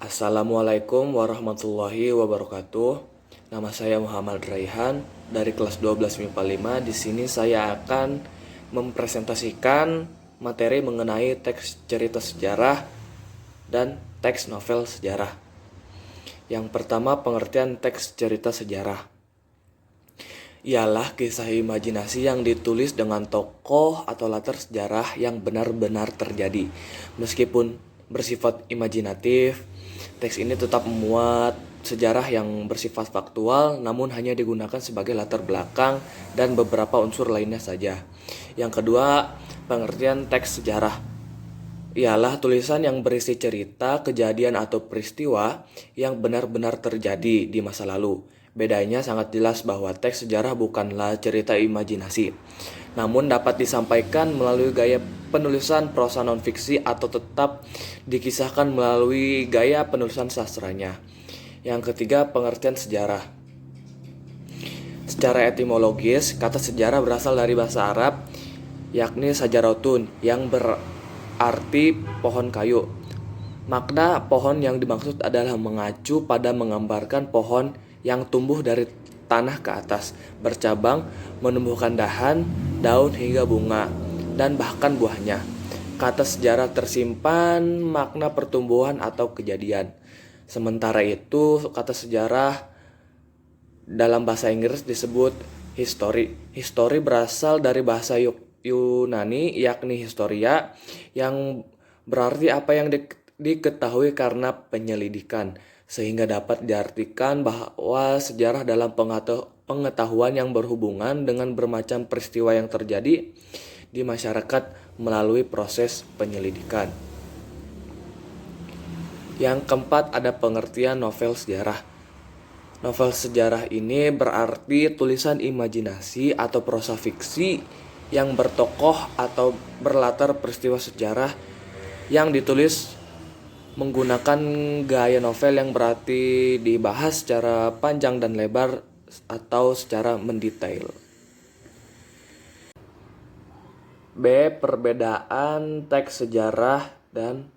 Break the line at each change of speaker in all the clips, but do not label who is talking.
Assalamualaikum warahmatullahi wabarakatuh. Nama saya Muhammad Raihan dari kelas 12 MIPA 5. Di sini saya akan mempresentasikan materi mengenai teks cerita sejarah dan teks novel sejarah. Yang pertama, pengertian teks cerita sejarah ialah kisah imajinasi yang ditulis dengan tokoh atau latar sejarah yang benar-benar terjadi. Meskipun bersifat imajinatif, teks ini tetap memuat sejarah yang bersifat faktual, namun hanya digunakan sebagai latar belakang dan beberapa unsur lainnya saja. Yang kedua, pengertian teks sejarah ialah tulisan yang berisi cerita, kejadian, atau peristiwa yang benar-benar terjadi di masa lalu. Bedanya sangat jelas bahwa teks sejarah bukanlah cerita imajinasi, namun dapat disampaikan melalui gaya penulisan prosa non-fiksi atau tetap dikisahkan melalui gaya penulisan sastranya. Yang ketiga, pengertian sejarah. Secara etimologis, kata sejarah berasal dari bahasa Arab, yakni sajarotun, yang berarti pohon kayu. Makna pohon yang dimaksud adalah mengacu pada menggambarkan pohon yang tumbuh dari tanah ke atas, bercabang, menumbuhkan dahan, daun hingga bunga, dan bahkan buahnya. Kata sejarah tersimpan makna pertumbuhan atau kejadian. Sementara itu, kata sejarah dalam bahasa Inggris disebut history. History berasal dari bahasa Yunani, yakni historia, yang berarti apa yang diketahui karena penyelidikan, sehingga dapat diartikan bahwa sejarah dalam pengetahuan yang berhubungan dengan bermacam peristiwa yang terjadi di masyarakat melalui proses penyelidikan. Yang keempat, ada pengertian novel sejarah. Novel sejarah ini berarti tulisan imajinasi atau prosa fiksi yang bertokoh atau berlatar peristiwa sejarah yang ditulis menggunakan gaya novel yang berarti dibahas secara panjang dan lebar atau secara mendetail. B. Perbedaan teks sejarah dan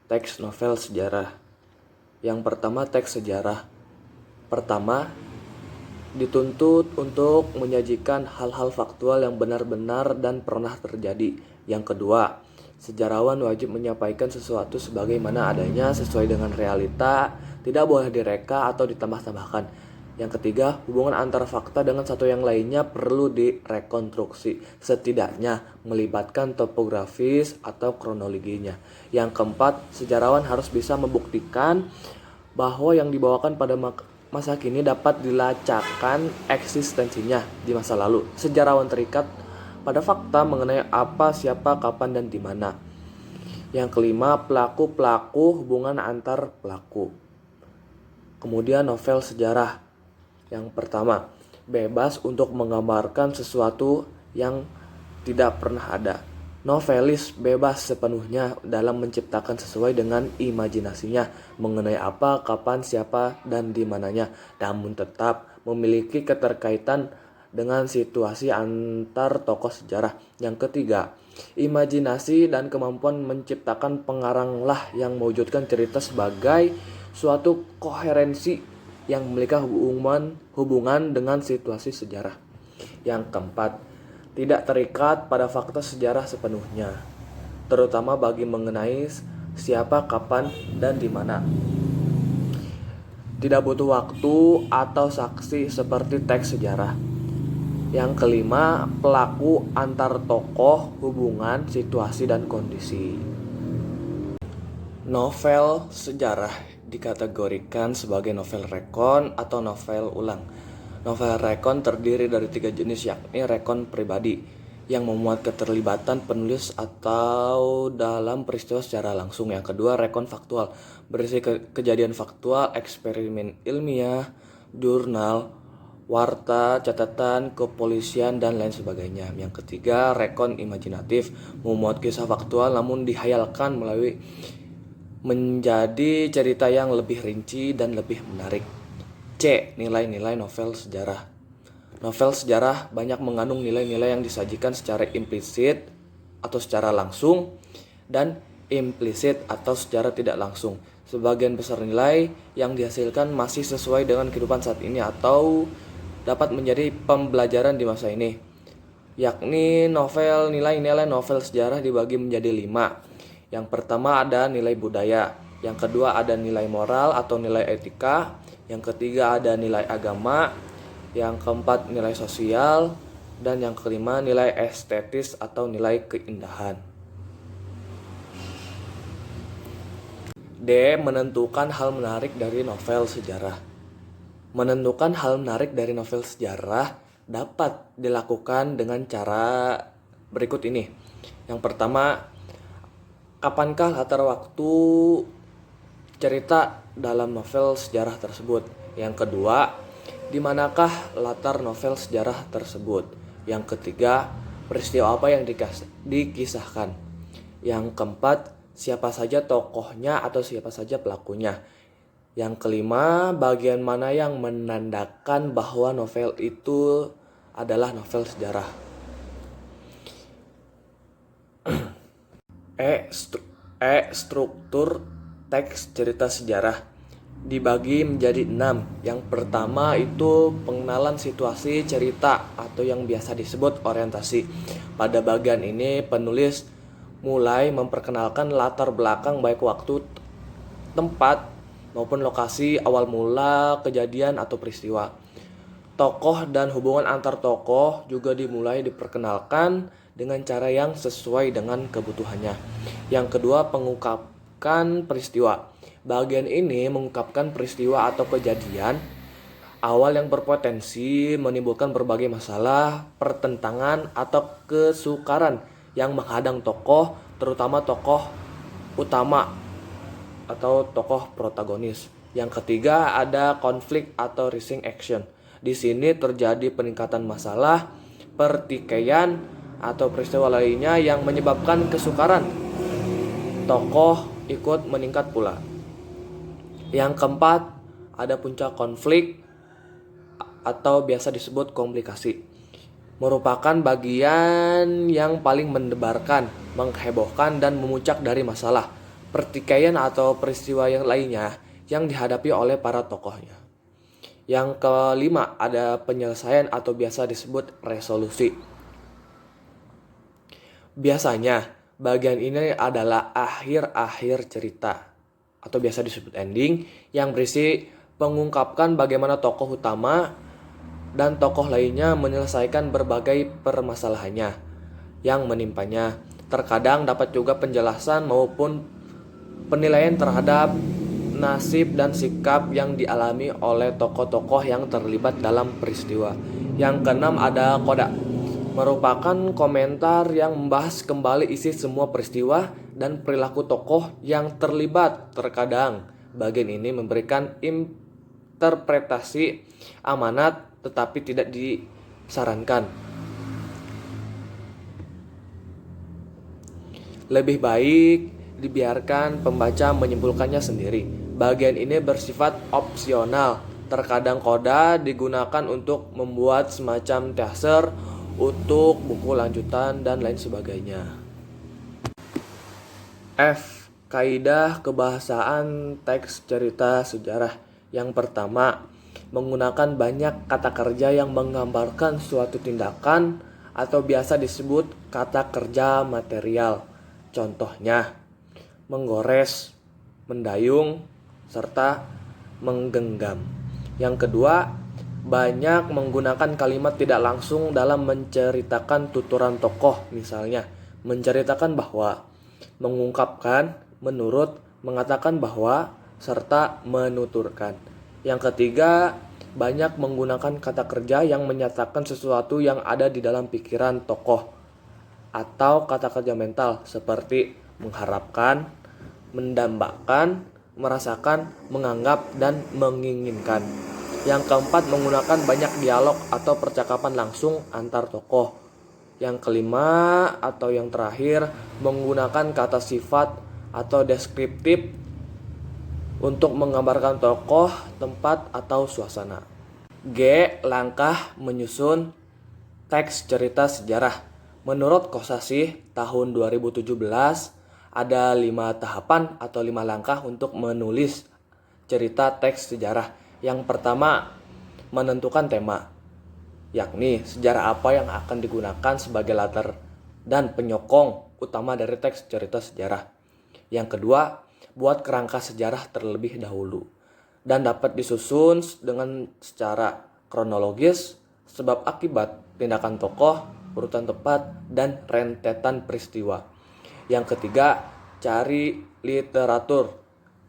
teks novel sejarah. Yang pertama, teks sejarah. Pertama, dituntut untuk menyajikan hal-hal faktual yang benar-benar dan pernah terjadi. Yang kedua, sejarawan wajib menyampaikan sesuatu sebagaimana adanya sesuai dengan realita, tidak boleh direka atau ditambah-tambahkan. Yang ketiga, hubungan antara fakta dengan satu yang lainnya perlu direkonstruksi, setidaknya melibatkan topografis atau kronologinya. Yang keempat, sejarawan harus bisa membuktikan bahwa yang dibawakan pada masa kini dapat dilacakkan eksistensinya di masa lalu. Sejarawan terikat pada fakta mengenai apa, siapa, kapan, dan di mana. Yang kelima, pelaku-pelaku, hubungan antar pelaku. Kemudian novel sejarah. Yang pertama, bebas untuk menggambarkan sesuatu yang tidak pernah ada. Novelis bebas sepenuhnya dalam menciptakan sesuai dengan imajinasinya mengenai apa, kapan, siapa, dan di mananya, namun tetap memiliki keterkaitan dengan situasi antar tokoh sejarah. Yang ketiga, imajinasi dan kemampuan menciptakan pengaranglah yang mewujudkan cerita sebagai suatu koherensi yang memiliki hubungan dengan situasi sejarah. Yang keempat, tidak terikat pada fakta sejarah sepenuhnya, terutama bagi mengenai siapa, kapan, dan di mana. Tidak butuh waktu atau saksi seperti teks sejarah. Yang kelima, pelaku antar tokoh, hubungan, situasi, dan kondisi. Novel sejarah dikategorikan sebagai novel rekon atau novel ulang. Novel rekon terdiri dari 3 jenis, yakni rekon pribadi yang memuat keterlibatan penulis atau dalam peristiwa secara langsung. Yang kedua, rekon faktual, berisi kejadian faktual, eksperimen ilmiah, jurnal, warta, catatan, kepolisian, dan lain sebagainya. Yang ketiga, rekon imajinatif, memuat kisah faktual namun dihayalkan melalui menjadi cerita yang lebih rinci dan lebih menarik. C. Nilai-nilai novel sejarah. Novel sejarah banyak mengandung nilai-nilai yang disajikan secara implisit atau secara langsung dan implisit atau secara tidak langsung. Sebagian besar nilai yang dihasilkan masih sesuai dengan kehidupan saat ini atau dapat menjadi pembelajaran di masa ini. Yakni nilai-nilai novel sejarah dibagi menjadi 5. Yang pertama ada nilai budaya, yang kedua ada nilai moral atau nilai etika, yang ketiga ada nilai agama, yang keempat nilai sosial, dan yang kelima nilai estetis atau nilai keindahan. D. Menentukan hal menarik dari novel sejarah. Menentukan hal menarik dari novel sejarah dapat dilakukan dengan cara berikut ini. Yang pertama, kapankah latar waktu cerita dalam novel sejarah tersebut? Yang kedua, di manakah latar novel sejarah tersebut? Yang ketiga, peristiwa apa yang dikisahkan? Yang keempat, siapa saja tokohnya atau siapa saja pelakunya? Yang kelima, bagian mana yang menandakan bahwa novel itu adalah novel sejarah? Struktur teks cerita sejarah dibagi menjadi 6. Yang pertama itu pengenalan situasi cerita atau yang biasa disebut orientasi. Pada bagian ini penulis mulai memperkenalkan latar belakang baik waktu, tempat, maupun lokasi awal mula kejadian atau peristiwa. Tokoh dan hubungan antar tokoh juga dimulai diperkenalkan dengan cara yang sesuai dengan kebutuhannya. Yang kedua, mengungkapkan peristiwa. Bagian ini mengungkapkan peristiwa atau kejadian awal yang berpotensi menimbulkan berbagai masalah, pertentangan, atau kesukaran yang menghadang tokoh, terutama tokoh utama atau tokoh protagonis. Yang ketiga, ada konflik atau rising action. Di sini terjadi peningkatan masalah, pertikaian, atau peristiwa lainnya yang menyebabkan kesukaran. Tokoh ikut meningkat pula. Yang keempat, ada puncak konflik atau biasa disebut komplikasi. Merupakan bagian yang paling mendebarkan, menghebohkan, dan memuncak dari masalah, pertikaian atau peristiwa yang lainnya yang dihadapi oleh para tokohnya. Yang kelima, ada penyelesaian atau biasa disebut resolusi. Biasanya, bagian ini adalah akhir cerita atau biasa disebut ending yang berisi mengungkapkan bagaimana tokoh utama dan tokoh lainnya menyelesaikan berbagai permasalahannya yang menimpanya. Terkadang dapat juga penjelasan maupun penilaian terhadap nasib dan sikap yang dialami oleh tokoh-tokoh yang terlibat dalam peristiwa. Yang keenam, ada koda. Merupakan komentar yang membahas kembali isi semua peristiwa dan perilaku tokoh yang terlibat. Terkadang bagian ini memberikan interpretasi amanat tetapi tidak disarankan. Lebih baik dibiarkan pembaca menyimpulkannya sendiri. Bagian ini bersifat opsional. Terkadang koda digunakan untuk membuat semacam teaser untuk buku lanjutan dan lain sebagainya. F. Kaidah kebahasaan teks cerita sejarah. Yang pertama, menggunakan banyak kata kerja yang menggambarkan suatu tindakan atau biasa disebut kata kerja material. Contohnya, menggores, mendayung, serta menggenggam. Yang kedua, banyak menggunakan kalimat tidak langsung dalam menceritakan tuturan tokoh, misalnya menceritakan bahwa, mengungkapkan, menurut, mengatakan bahwa, serta menuturkan. Yang ketiga, banyak menggunakan kata kerja yang menyatakan sesuatu yang ada di dalam pikiran tokoh atau kata kerja mental seperti mengharapkan, mendambakan, merasakan, menganggap, dan menginginkan. Yang keempat, menggunakan banyak dialog atau percakapan langsung antar tokoh. Yang kelima atau yang terakhir, menggunakan kata sifat atau deskriptif untuk menggambarkan tokoh, tempat, atau suasana. G. Langkah menyusun teks cerita sejarah. Menurut Kosasih tahun 2017, Ada 5 tahapan atau 5 langkah untuk menulis cerita teks sejarah. Yang pertama, menentukan tema, yakni sejarah apa yang akan digunakan sebagai latar dan penyokong utama dari teks cerita sejarah. Yang kedua, buat kerangka sejarah terlebih dahulu dan dapat disusun dengan secara kronologis, sebab akibat, tindakan tokoh, urutan tepat, dan rentetan peristiwa. Yang ketiga, cari literatur,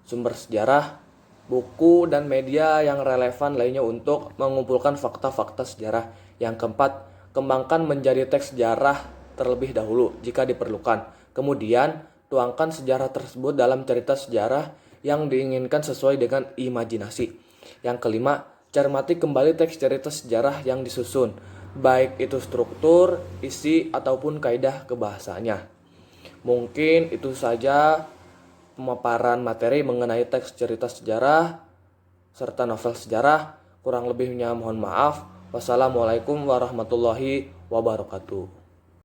sumber sejarah, buku, dan media yang relevan lainnya untuk mengumpulkan fakta-fakta sejarah. Yang keempat, kembangkan menjadi teks sejarah terlebih dahulu jika diperlukan. Kemudian, tuangkan sejarah tersebut dalam cerita sejarah yang diinginkan sesuai dengan imajinasi. Yang kelima, cermati kembali teks cerita sejarah yang disusun, baik itu struktur, isi, ataupun kaidah kebahasaannya. Mungkin itu saja pemaparan materi mengenai teks cerita sejarah serta novel sejarah. Kurang lebihnya mohon maaf. Wassalamualaikum warahmatullahi wabarakatuh.